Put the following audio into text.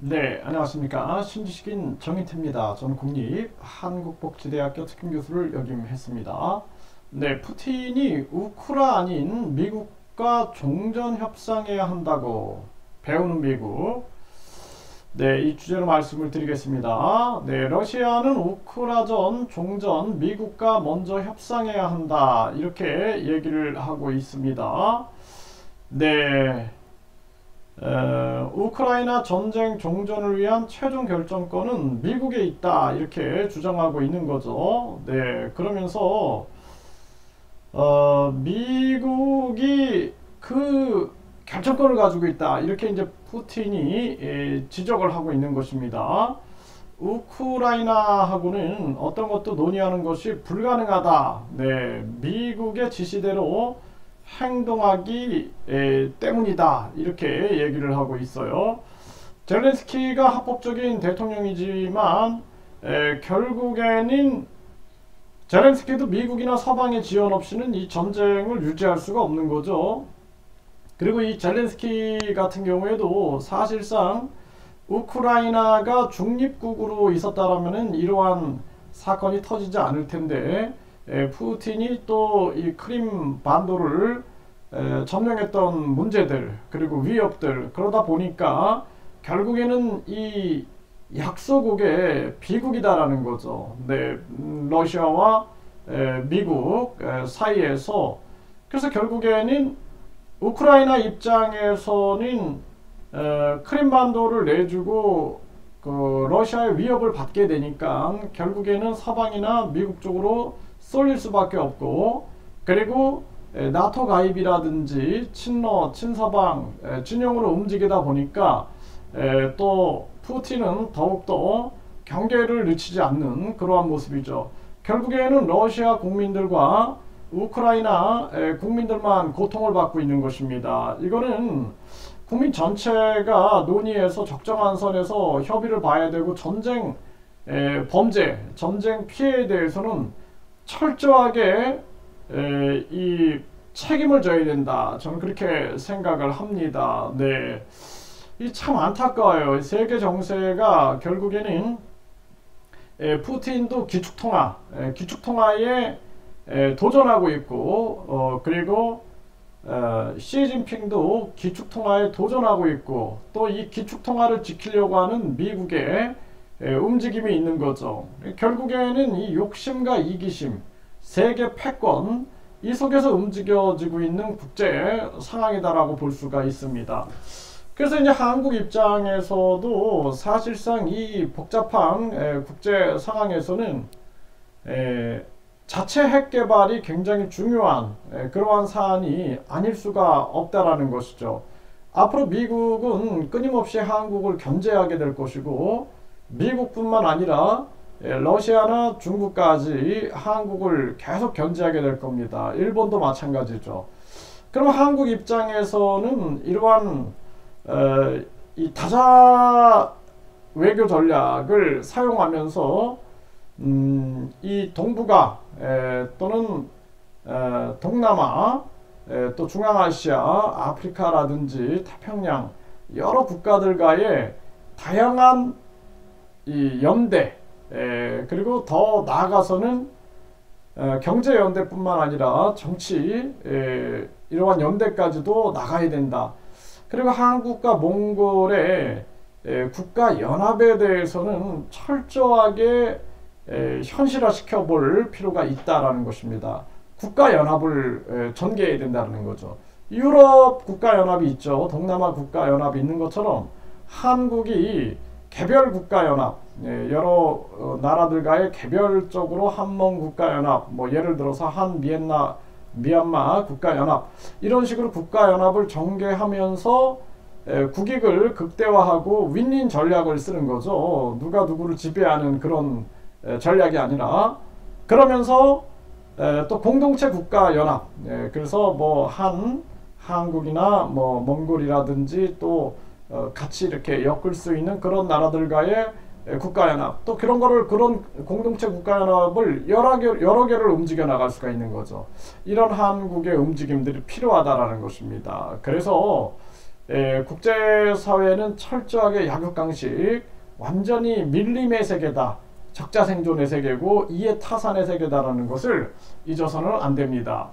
네, 안녕하십니까. 신지식인 정인태입니다. 저는 국립한국복지대학교 특임교수를 역임했습니다. 네, 푸틴이 우크라 아닌 미국과 종전 협상해야 한다고 배우는 미국. 네, 이 주제로 말씀을 드리겠습니다. 네, 러시아는 우크라전 종전 미국과 먼저 협상해야 한다. 이렇게 얘기를 하고 있습니다. 네. 우크라이나 전쟁 종전을 위한 최종 결정권은 미국에 있다 이렇게 주장하고 있는 거죠. 네, 그러면서 미국이 그 결정권을 가지고 있다 이렇게 이제 푸틴이 지적을 하고 있는 것입니다. 우크라이나하고는 어떤 것도 논의하는 것이 불가능하다. 네, 미국의 지시대로 행동하기 때문이다 이렇게 얘기를 하고 있어요. 젤렌스키가 합법적인 대통령이지만 결국에는 젤렌스키도 미국이나 서방의 지원 없이는 이 전쟁을 유지할 수가 없는 거죠. 그리고 이 젤렌스키 같은 경우에도 사실상 우크라이나가 중립국으로 있었다라면 이러한 사건이 터지지 않을 텐데 푸틴이 또 이 크림 반도를 점령했던 문제들 그리고 위협들 그러다 보니까 결국에는 이 약소국의 비국이다라는 거죠. 네, 러시아와 미국 사이에서 그래서 결국에는 우크라이나 입장에서는 크림반도를 내주고 그 러시아의 위협을 받게 되니까 결국에는 서방이나 미국 쪽으로 쏠릴 수밖에 없고 그리고 나토 가입이라든지 친러, 친서방 진영으로 움직이다 보니까 또 푸틴은 더욱더 경계를 늦추지 않는 그러한 모습이죠. 결국에는 러시아 국민들과 우크라이나 국민들만 고통을 받고 있는 것입니다. 이거는 국민 전체가 논의해서 적정한 선에서 협의를 봐야 되고 전쟁 범죄, 전쟁 피해에 대해서는 철저하게 이 책임을 져야 된다. 저는 그렇게 생각을 합니다. 네, 이 참 안타까워요. 세계 정세가 결국에는 푸틴도 기축통화에 도전하고 있고 그리고 시진핑도 기축통화에 도전하고 있고 또 이 기축통화를 지키려고 하는 미국의 움직임이 있는 거죠. 결국에는 이 욕심과 이기심, 세계 패권 이 속에서 움직여지고 있는 국제 상황이다라고 볼 수가 있습니다. 그래서 이제 한국 입장에서도 사실상 이 복잡한 국제 상황에서는 자체 핵 개발이 굉장히 중요한 그러한 사안이 아닐 수가 없다라는 것이죠. 앞으로 미국은 끊임없이 한국을 견제하게 될 것이고 미국뿐만 아니라 러시아나 중국까지 한국을 계속 견제하게 될 겁니다. 일본도 마찬가지죠. 그럼 한국 입장에서는 이러한 이 다자 외교 전략을 사용하면서 이 동북아 또는 동남아 또 중앙아시아, 아프리카라든지 태평양 여러 국가들과의 다양한 이 연대 그리고 더 나아가서는 경제 연대뿐만 아니라 정치 이러한 연대까지도 나가야 된다. 그리고 한국과 몽골의 국가 연합에 대해서는 철저하게 현실화시켜 볼 필요가 있다라는 것입니다. 국가연합을 전개해야 된다는 거죠. 유럽 국가연합이 있죠. 동남아 국가연합이 있는 것처럼 한국이 개별 국가연합, 여러 나라들과의 개별적으로 한盟 국가연합, 뭐 예를 들어서 미얀마 국가연합 이런 식으로 국가연합을 전개하면서 국익을 극대화하고 윈윈 전략을 쓰는 거죠. 누가 누구를 지배하는 그런 전략이 아니라 그러면서 또 공동체 국가연합 그래서 뭐 한국이나 뭐 몽골이라든지 또 같이 이렇게 엮을 수 있는 그런 나라들과의 국가연합 또 그런 공동체 국가연합을 여러 개를 움직여 나갈 수가 있는 거죠. 이런 한국의 움직임들이 필요하다라는 것입니다. 그래서 국제사회는 철저하게 약육강식, 완전히 밀림의 세계다, 적자생존의 세계고 이해타산의 세계다라는 것을 잊어서는 안 됩니다.